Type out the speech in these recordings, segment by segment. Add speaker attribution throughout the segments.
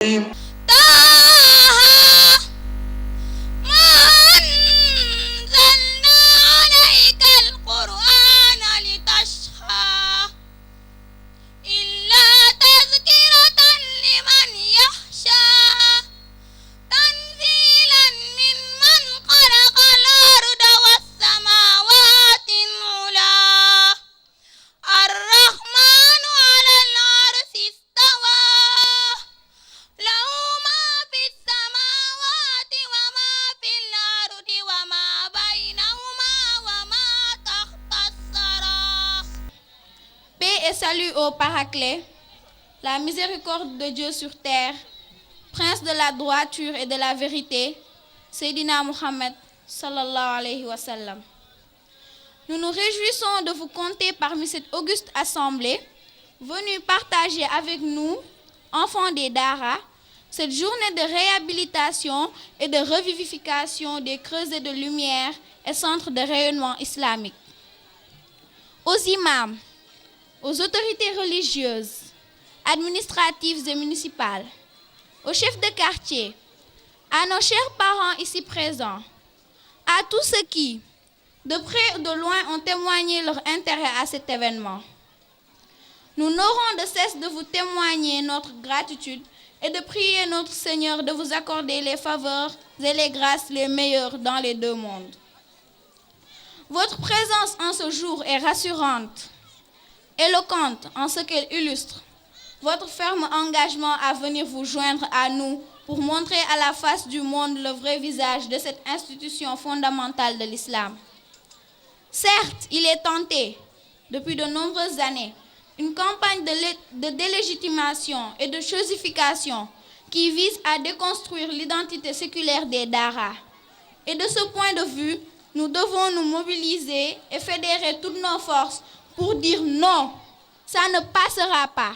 Speaker 1: طه ما أنزلنا عليك القرآن لتشقى إلا تذكرة لمن يخشى تنزيلا ممن خلق الأرض والسماوات العلى الرحمن على العرش استوى له ما في السماوات وما في الأرض وما بينهما وما تحت الثرى. Paix et salut au Paraclet, la miséricorde de Dieu sur terre, prince de la droiture et de la vérité, Seydina Mohammed sallallahu alayhi wa sallam. Nous nous réjouissons de vous compter parmi cette auguste assemblée, venue partager avec nous, enfants des Dara, cette journée de réhabilitation et de revivification des creusets de lumière et centres de rayonnement islamique. Aux imams, aux autorités religieuses, administratives et municipales, aux chefs de quartier, à nos chers parents ici présents, à tous ceux qui, de près ou de loin, ont témoigné leur intérêt à cet événement. Nous n'aurons de cesse de vous témoigner notre gratitude et de prier notre Seigneur de vous accorder les faveurs et les grâces les meilleures dans les deux mondes. Votre présence en ce jour est rassurante, éloquente en ce qu'elle illustre votre ferme engagement à venir vous joindre à nous pour montrer à la face du monde le vrai visage de cette institution fondamentale de l'islam. Certes, il est tenté, depuis de nombreuses années, une campagne de délégitimation et de chosification qui vise à déconstruire l'identité séculaire des Dara. Et de ce point de vue, nous devons nous mobiliser et fédérer toutes nos forces pour dire non, ça ne passera pas.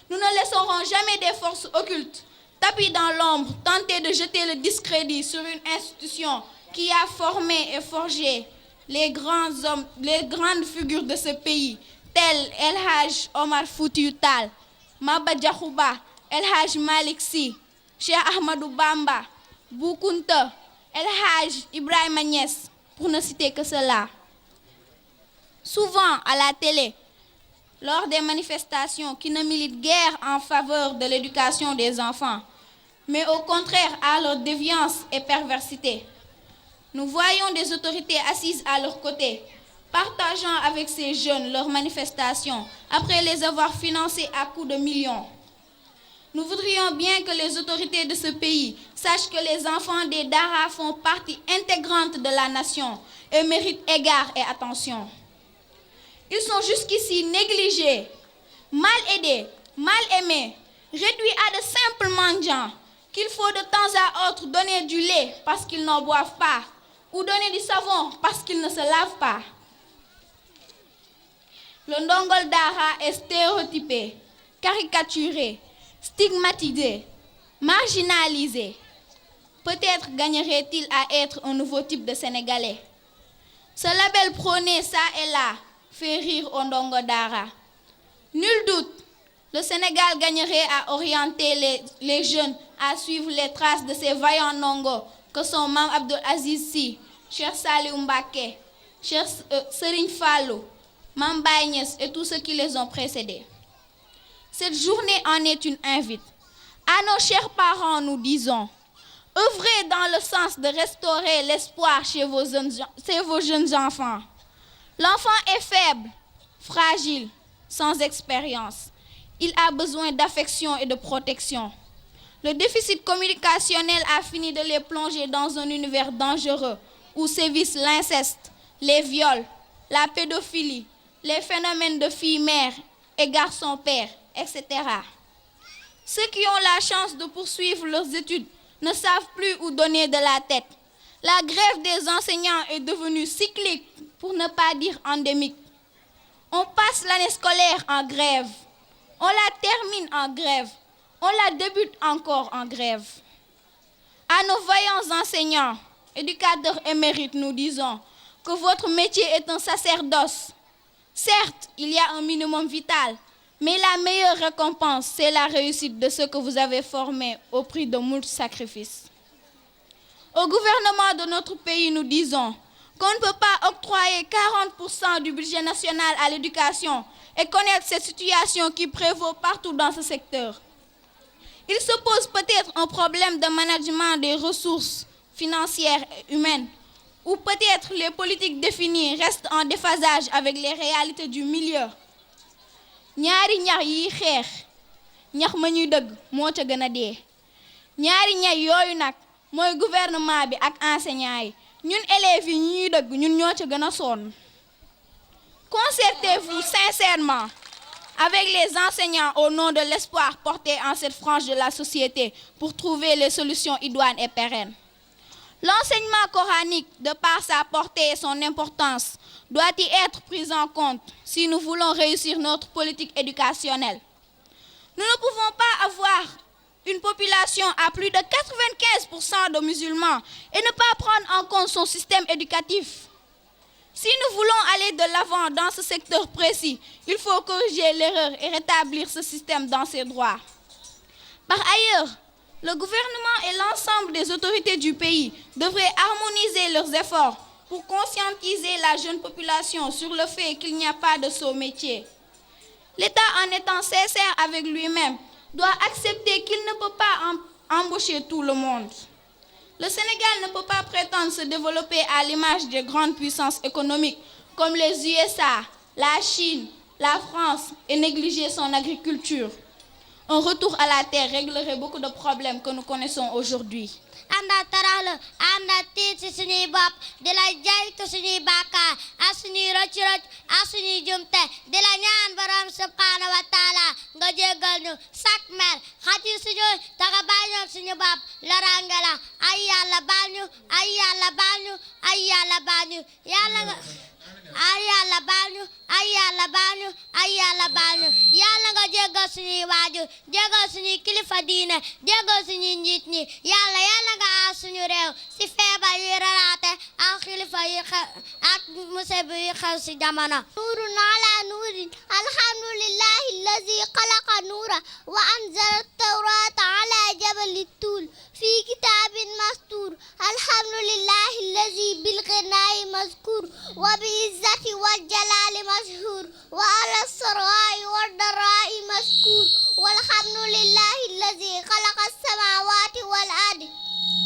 Speaker 1: Nous ne laisserons jamais des forces occultes, tapis dans l'ombre, tenter de jeter le discrédit sur une institution qui a formé et forgé les grands hommes, les grandes figures de ce pays, tels El Haj Omar Foutiyou Tall, Maba Diakhou Ba, El Haj Malick Sy, Cheikh Ahmadou Bamba, Bou Kounta, El Haj Ibrahima Niass, pour ne citer que cela. Souvent à la télé, lors des manifestations qui ne militent guère en faveur de l'éducation des enfants, mais au contraire à leur déviance et perversité, nous voyons des autorités assises à leur côté, partageant avec ces jeunes leurs manifestations après les avoir financées à coups de millions. Nous voudrions bien que les autorités de ce pays sachent que les enfants des Dara font partie intégrante de la nation et méritent égard et attention. Ils sont jusqu'ici négligés, mal aidés, mal aimés, réduits à de simples mendiants qu'il faut de temps à autre donner du lait parce qu'ils n'en boivent pas ou donner du savon parce qu'ils ne se lavent pas. Le Ndongol Dara est stéréotypé, caricaturé, stigmatisé, marginalisé. Peut-être gagnerait-il à être un nouveau type de Sénégalais. Ce label prôné ça et là fait rire au Ndongo Dara. Nul doute, le Sénégal gagnerait à orienter les jeunes à suivre les traces de ces vaillants Ndongo que sont Mame Abdoul Aziz Sy, Cheikh Saliou Mbacké, Cheikh Serigne Fallou, Mame Baye Niass et tous ceux qui les ont précédés. Cette journée en est une invite. À nos chers parents, nous disons, œuvrez dans le sens de restaurer l'espoir chez vos jeunes enfants. L'enfant est faible, fragile, sans expérience. Il a besoin d'affection et de protection. Le déficit communicationnel a fini de les plonger dans un univers dangereux où sévissent l'inceste, les viols, la pédophilie, les phénomènes de filles-mères et garçons-pères, etc. Ceux qui ont la chance de poursuivre leurs études ne savent plus où donner de la tête. La grève des enseignants est devenue cyclique, pour ne pas dire endémique. On passe l'année scolaire en grève, on la termine en grève, on la débute encore en grève. À nos vaillants enseignants, éducateurs émérites, nous disons que votre métier est un sacerdoce. Certes, il y a un minimum vital,
Speaker 2: Mais la meilleure récompense, c'est la réussite de ceux que vous avez formés au prix de moult sacrifices. Au gouvernement de notre pays, nous disons qu'on ne peut pas octroyer 40% du budget national à l'éducation et connaître cette situation qui prévaut partout dans ce secteur. Il se pose peut-être un problème de management des ressources financières et humaines, ou peut-être les politiques définies restent en déphasage avec les réalités du milieu. ñaari ñax yi xeex ñax ma ñuy dëgg moo ca gën a dee ñaari ñax yooyu nag mooy gouvernement bi ak enseignants yi ñun élèves yi ñuy dëgg ñun ñoo ca gën a sonn. Concertez-vous sincèrement avec les enseignants au nom de l'espoir porté en cette frange de la société pour trouver les solutions idoines et pérennes. L'enseignement coranique, de par sa portée et son importance, doit y être pris en compte si nous voulons réussir notre politique éducationnelle. Nous ne pouvons pas avoir une population à plus de 95% de musulmans et ne pas prendre en compte son système éducatif. Si nous voulons aller de l'avant dans ce secteur précis, il faut corriger l'erreur et rétablir ce système dans ses droits. Par ailleurs, le gouvernement et l'ensemble des autorités du pays devraient harmoniser leurs efforts pour conscientiser la jeune population sur le fait qu'il n'y a pas de sot métier. L'État, en étant sincère avec lui-même, doit accepter qu'il ne peut pas embaucher tout le monde. Le Sénégal ne peut pas prétendre se développer à l'image des grandes puissances économiques comme les USA, la Chine, la France et négliger son agriculture. Un retour à la terre réglerait beaucoup de problèmes que nous connaissons aujourd'hui.
Speaker 3: ànda taraxlu ànda tiit ci suñuy bopp di la jaytu suñuy bàkkaar ak suñuy rëcc-rëcc ak suñuy jumte di la ñaan borom subhanahu wa taala nga jéggal ñu sak mer xati suñu taga bàyyi suñu bopp loraange la ay yàlla baal ñu ay yàlla baal ñu ay yàlla baal ñu yàlla nga ay yàlla baal ñu ay yàlla baal ñu ay yàlla baal ñu yàlla nga jéggal suñuy waajur jéggal suñuy kilifa diine jéggal suñuy njiit ñi yàlla nga aar suñu réew ci feebar yi raraate ak kilifa yi ak musiba yi xew ci jamono nuurun ala nuurin alhamdulillahi allazi xalaqa nuura wa anzala tawrata ala jabali tuul fi kitaabin mastuur alhamdulillahi allazi bil ghinaai mazkuur wa bi izzati wal jalaali mashhuur wa ala saraa'i wad daraa'i mashkuur walhamdulillahi allazi xalaqa as-samaawaati wal ardi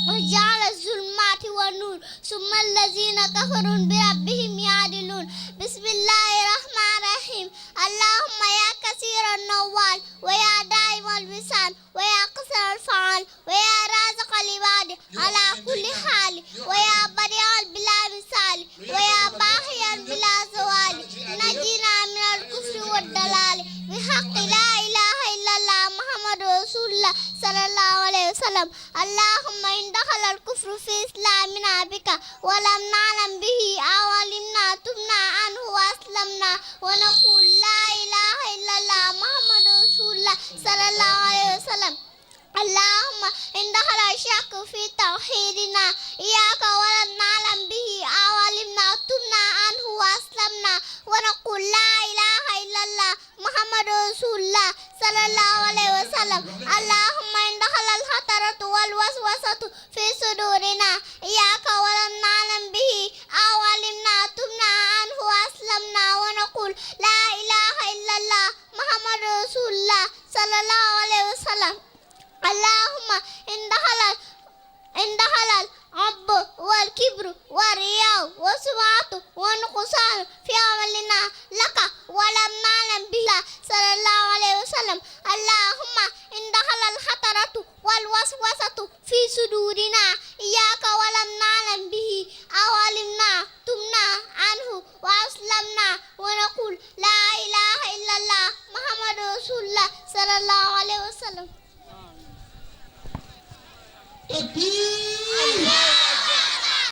Speaker 3: وجعل الظلمات والنور ثم الذين كفروا بربهم يعدلون بسم الله الرحمن الرحيم اللهم يا كثير النوال ويا دائم الوسان ويا قصر الفعال ويا رازق العباد على كل حال ويا بديع بلا مثال ويا باقيا بلا زوال نجينا من الكفر والضلال بحق لا إله إلا الله محمد رسول الله صلى الله عليه وسلم اللهم إن دخل الكفر في إسلامنا بك ولم نعلم به أو علمنا تبنا عنه وأسلمنا ونقول لا إله إلا الله محمد رسول الله صلى الله عليه وسلم اللهم إن دخل الشك في توحيدنا إياك ولم نعلم به أو علمنا تبنا عنه وأسلمنا ونقول لا إله إلا الله محمد رسول الله صلى الله عليه وسلم اللهم إن دخل الخطرة والوسوسة في صدورنا إياك ولم نعلم به أو علمنا تبنا عنه وأسلمنا ونقول لا إله إلا الله محمد رسول الله صلى الله عليه وسلم اللهم إن دخل العب والكبر والرياء والسمعة والنقصان في عملنا لك ولم نعلم به صلى الله عليه وسلم اللهم إن دخل الخطرة والوسوسة في صدورنا إياك ولم نعلم به أو علمنا تبنا عنه وأسلمنا ونقول لا إله إلا الله محمد رسول الله صلى الله عليه وسلم.